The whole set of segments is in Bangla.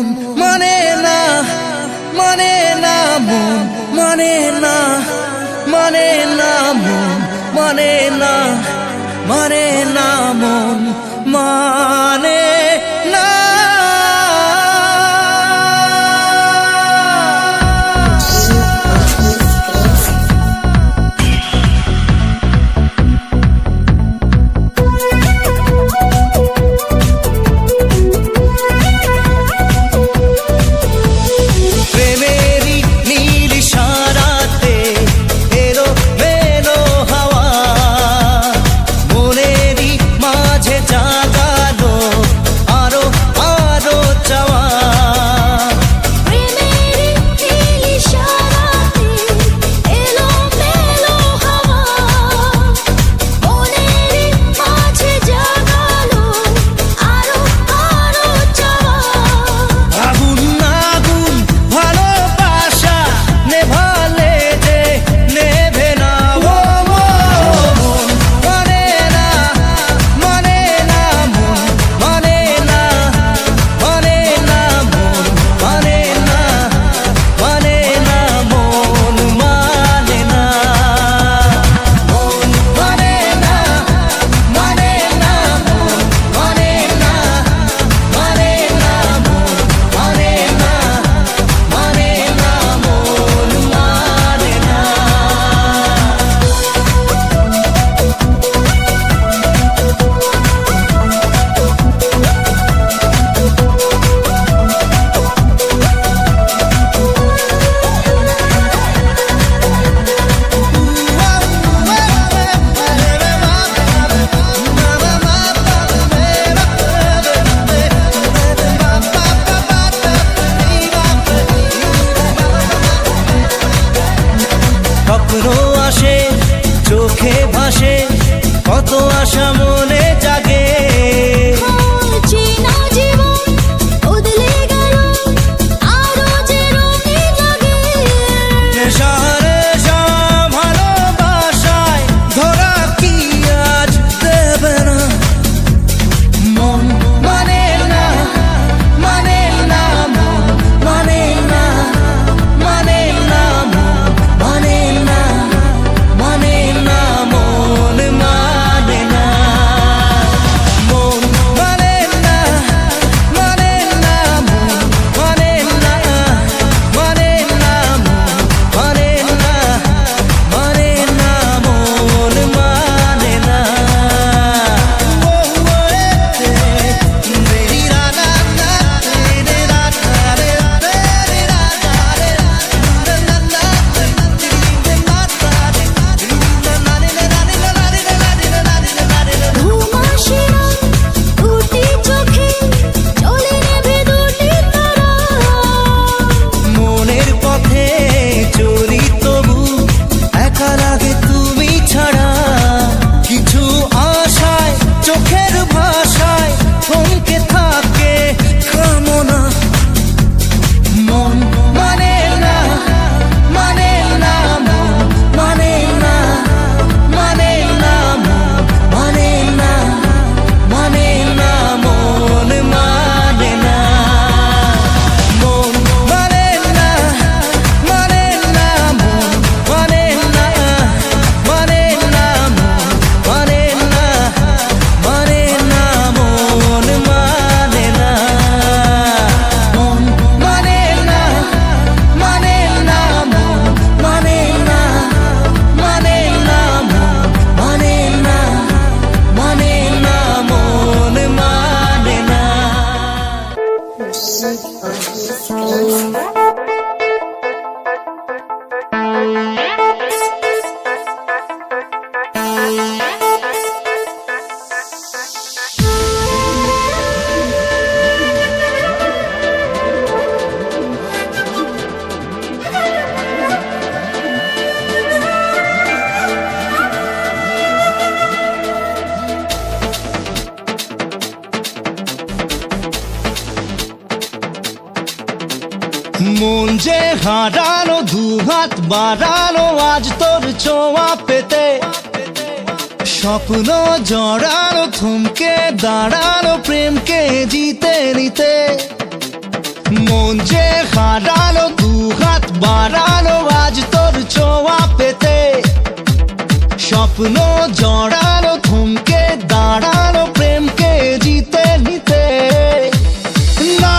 মন মানে না, মানে না মন মানে না, মানে না মন মানে না, মানে না মন মানে না। আসে চোখে ভাসে কত আশা মনে জাগে, চেনা জীবন বদলে গেল আরো যে রঙিন লাগে। শহরে ভালোবাসায় ধরা কি আজ দেবে না। মন মানে না, মানে না মন মানে না, মানে না মন মানে না, মানে না মন মানে না। মন মানে না, মানে না মন মানে না, মানে না মন মানে না, মানে না মন মানে না। মেরি রাধা তেরে রাধা রে তেরে রাধা রে ঘুম আসে না দুটি চোখে জ্বলে নেভে দুটি তারা। মনের পথে চলি তবু একা লাগে তুমি ছাড়া। কিছু আশায় চোখের ভাষায় থমকে থাকে কামনা। মন মানে না, মানে না মন মানে না, মানে না মন মানে না, মানে না মন মানে না। মন মানে না, মানে না মন মানে না, মানে না মন মানে না, মানে না মন মানে না। মন মানে না, মানে না মন মানে না, মানে না মন মানে না, মানে না মন মানে না। মন যে হারানো দুহাত বাড়ানো আজ তোর ছোঁয়া পেতে। স্বপ্ন জড়ানো থমকে দাঁড়ানো প্রেমকে জিতে নিতে। মন যে হারালো দু হাত বাড়ালো আজ তোর ছোঁয়া পেতে, স্বপ্ন জড়ালো থমকে দাঁড়ালো প্রেমকে জিতে নিতে। না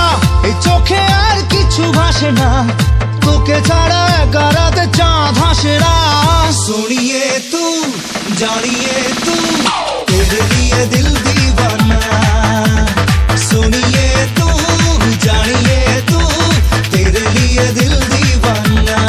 এই চোখে আর কিছু ভাসে না, তোকে ছাড়া একারাতে চাঁদ হাসে না। सुनिए तू जानिए तू तेरे लिए दिल दीवाना, सुनिए तू जानिए तू तेरे लिए दिल दीवाना।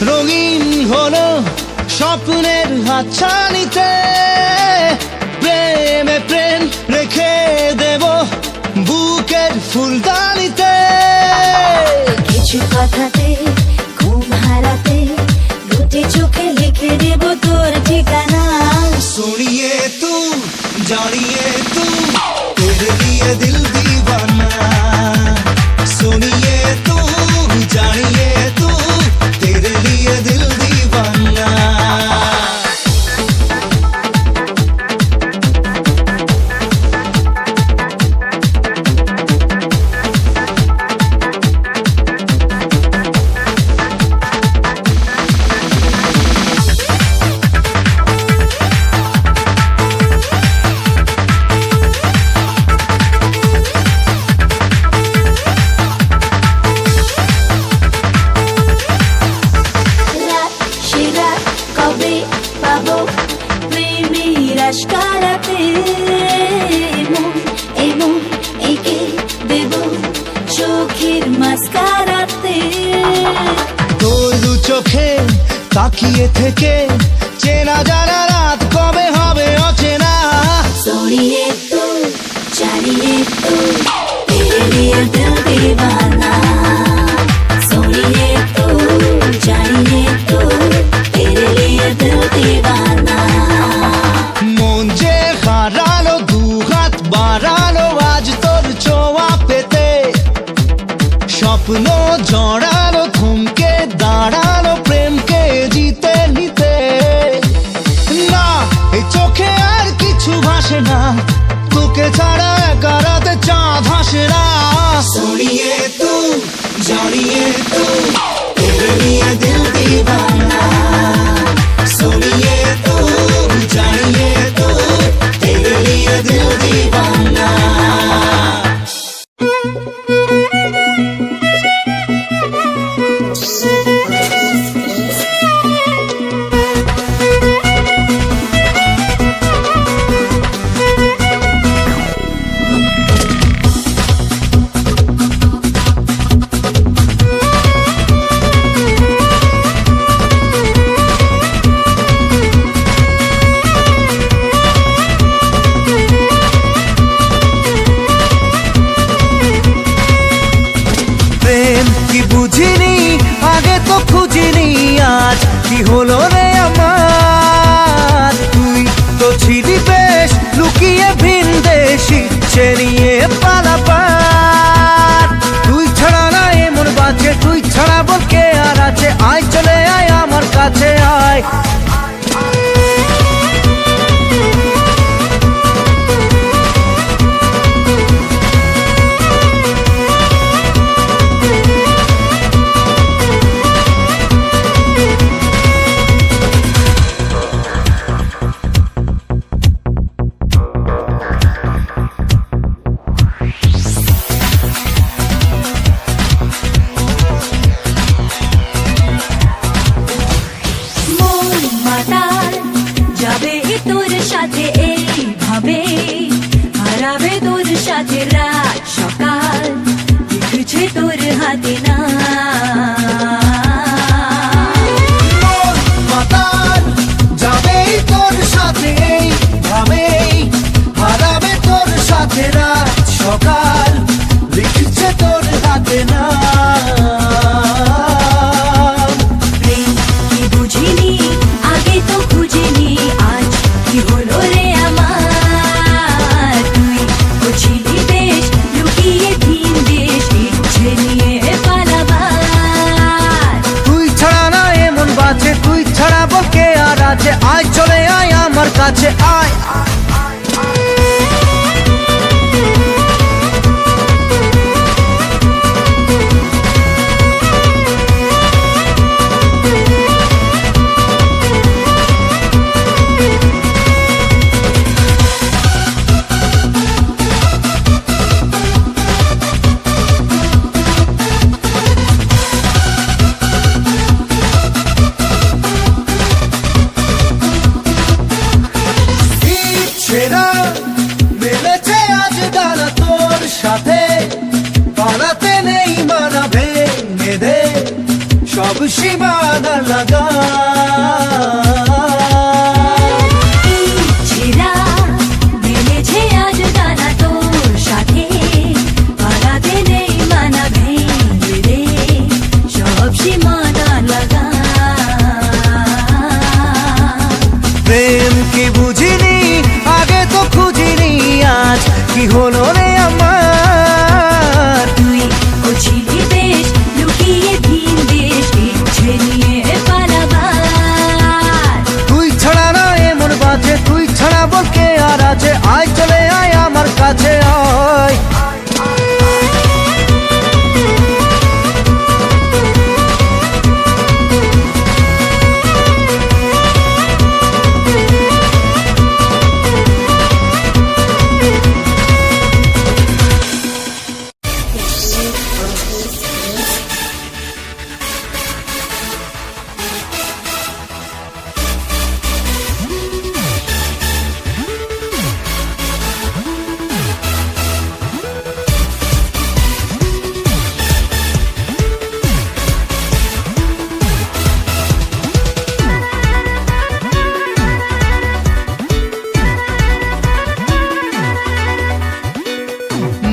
রঙিন হলো স্বপ্নের হাতছানিতে, প্রেমে প্রেম রেখে দেব বুকের ফুলদানিতে। কিছু কথাতে ঘুম হারাতে দুটি চোখে লিখে দেব তোর ঠিকানা। सुनिए तू जानिए तू तेरे लिए दिल दीवाना, सुनिए तू जानिए तू तेरे लिए दिल दीवाना। রাশকারাতে মন এমন একে দেব চোখের মাস্কারাতে। তোর দু চোখে তাকিয়ে থেকে চেনা জানা রাত কবে হবে অচেনা। सोनिए तू जानिए तू तेरे लिए दिल दीवाना, सोनिए तू जानिए तू तेरे लिए दिल दीवाना। মন যে হারালো দু হাত বাড়ালো আজ তোর ছোঁয়া পেতে, স্বপ্ন জড়ালো থমকে দাঁড়ালো প্রেমকে জিতে নিতে। না এই চোখে আর কিছু ভাসে না, তোকে ছাড়া একারাতে চাঁদ হাসে না। सुनिए तू जानिए तू तेरे लिए दिल दीवाना, सुनिए तू जानिए तू तेरे लिए दिल दीवाना। বুঝিনি আগে তো খুঁজিনি আজ কি হলো রে আমার, তুই তো ছিলি বেশ লুকিয়ে ভিন দেশি সে নিয়ে পালাবার। তুই ছাড়া না এমন বাজে, তুই ছাড়া বল কে আর আছে, আয় চলে আয় আমার কাছে আয়। সাথে রাত সকাল দেখছে তোর হাতে না মাতাল যাবে তোর সাথে ভাবে কাছে আয়। সেরা মিলেছে আজ ডানা তোর সাথে, পালাতে নেই মানা ভেঙে দে সব সীমানা লাগা। ছেঁড়া মেলেছে আজ ডানা তোর সাথে, পালাতে নেই মানা ভেঙে দে সব সীমানা লাগা। প্রেম কি বুঝিনি আগে তো খুঁজিনি, আজ কি হলো রে আমার। তুই ছিলি বেশ লুকিয়ে ভিন দেশ ইচ্ছে নিয়ে পালাবার। তুই ছাড়া না এমন বাজে, তুই ছাড়া বল কে আর আছে, আয় চলে আয় আমার কাছে আয়।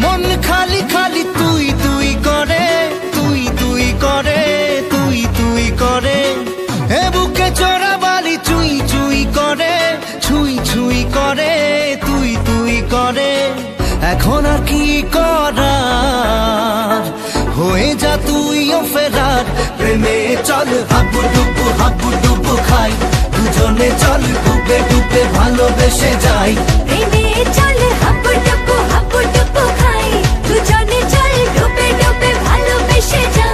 মন খালি খালি তুই তুই করে, তুই তুই করে, তুই তুই করে, এ বুকে চোরা বালি চুই চুই করে, ছুই ছুই করে, তুই তুই করে। এখন আর কি করার, হয়ে যা তুইও ফেরার। প্রেমে চল হাবু ডুবু খাই, দুজনে চল ডুবে ডুবে ভালোবেসে যাই। প্রেমে চল হাবুডুবু খাই, দুজনে চল ডুবে ডুবে ভালোবেসে যাই।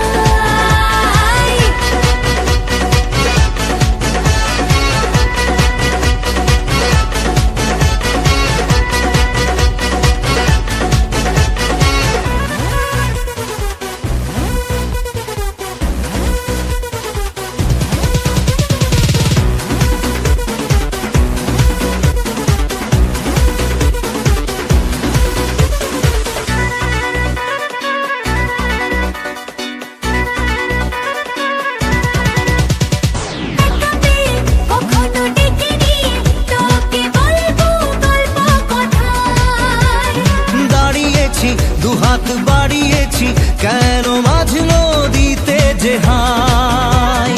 কখনো দেখিনি তোকে বলবো গল্প কথায়। দাঁড়িয়েছি দুহাত বাড়িয়েছি, কেন মাঝ নদীতে যে হাই।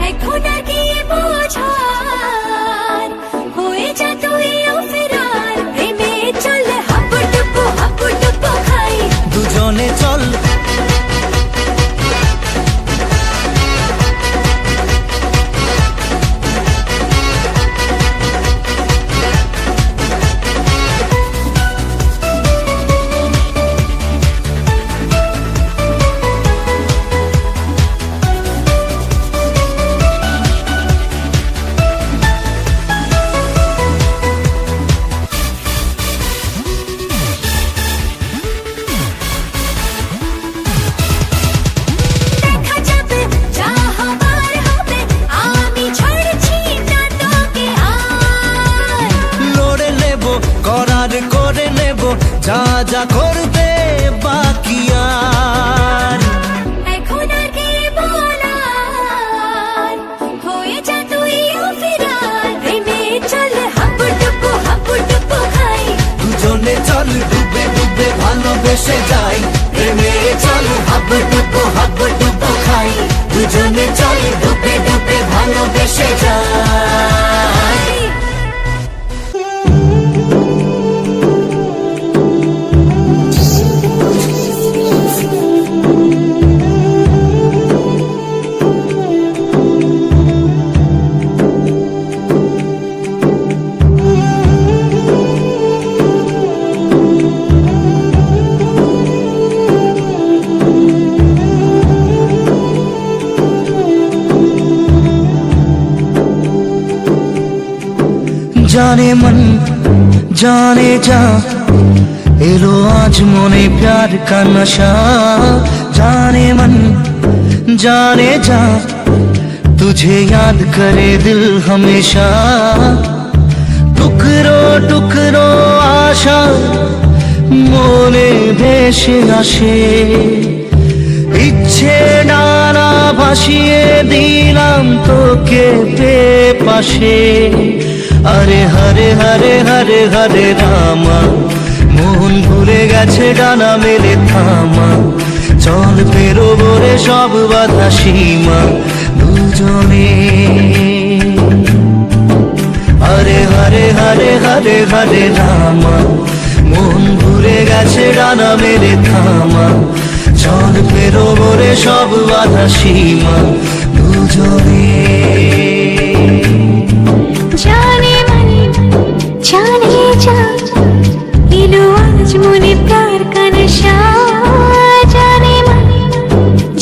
এখন আর গিয়ে বোঝার, হয়ে যা তুইও ফেরার। প্রেমে চল হাবুডুবু খাই, দুজনে চল দেখা যাবে যা হবার হবে, আমি ছাড়ছি না তোকে আর। লড়ে নেব করার করে নেব, যা যা করতে বাকি আর। এখন আর গিয়ে বলার, হয়ে যা তুইও ফেরার। প্রেমে চল হাবুডুবু খাই, দুজনে চল ডুবে ডুবে ভালোবেসে যাই। প্রেমে চল হাবুডুবু খাই, দুজনে চল ডুবে ডুবে ভালোবেসে যাই। जाने मन जाने जा एलो आज मोने प्यार का नशा जाने मन जाने जा तुझे याद करे दिल हमेशा टुकरो टुकरो आशा मोने भेসে আসে ইচ্ছে ডানা ভাসিয়ে দিলাম তোকে পাশে আরে হরে হরে হরে হরে রামা মন ভুলে গেছে ডানা মেলে থামা চল পেরোবো রে সব বাধা সীমা দুজনে হরে হরে হরে হরে হরে রামা মন ভুলে গেছে ডানা মেলে থামা চল পেরোবো রে সব বাধা সীমা দুজনে जाने मन जाने जा इलो आज मोने प्यार का नशा जाने मन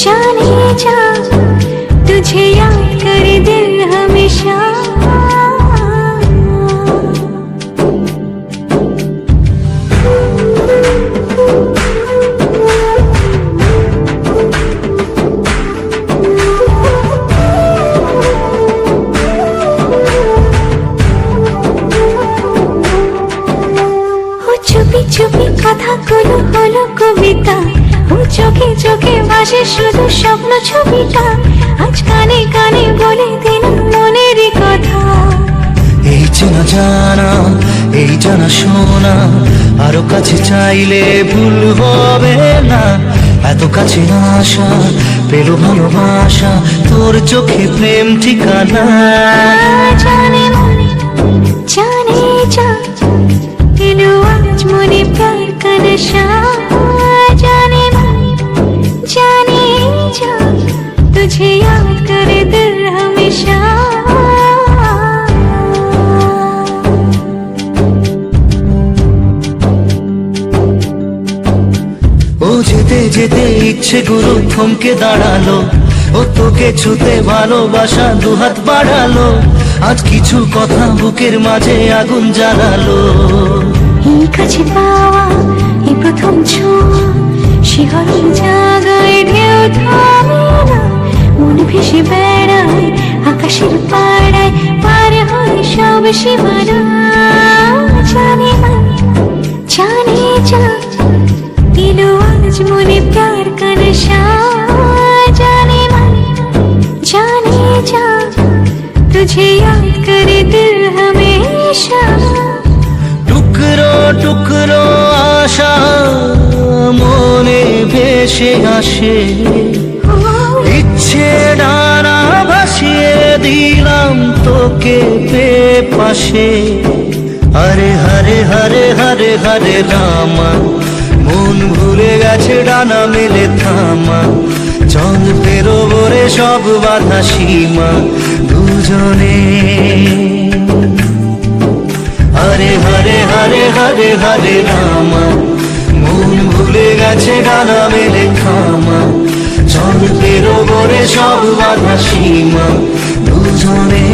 जाने जा तुझे याद करे दिल हमेशा চুপি চুপি কথাগুলো হলো কবিতা ও চোখে চোখে ভাসে শুধু স্বপ্ন ছবিটা আজ কানে কানে বলে দিলাম মনের কথা এই চেনা জানা এই জানা শোনা আরো কাছে চাইলে ভুল হবে না এত কাছে আসা পেল ভালোবাসা তোর চোখে প্রেম ঠিকানা জানে মন জানে যা इलो आज मोने प्यार का नशा जाने मन जाने जा तुझे याद करे दिल हमेशा ও যেতে যেতে ইচ্ছে গুলো থমকে দাঁড়ালো ও তোকে ছুতে ভালোবাসা দুহাত বাড়ালো আজ কিছু কথা বুকের মাঝে আগুন জ্বালালো এই কাছে পাওয়া এই প্রথম ছোঁয়া শিহরণ জাগায় ঢেউ থামে না মন ভেসে বেড়ায় আকাশের পাড়ায় পার হয় সব সীমানা জানে মন জানে যা इलो आज मोने प्यार का नशा जाने मन जाने जा तुझे याद करे दिल हमेशा টুকরো টুকরো আশা মনে ভেসে আসে ইচ্ছে ডানা ভাসিয়ে দিলাম তোকে পাশে হরে হরে হরে হরে হরে রামা মন ভুলে গেছে ডানা মেলে থামা চল পেরোবো রে সব বাধা সীমা দুজনে হরে হরে হরে হরে হরে রামা মন ভুলে গেছে ডানা মেলে থামা চল পেরোবো রে সব বাধা সীমা দুজনে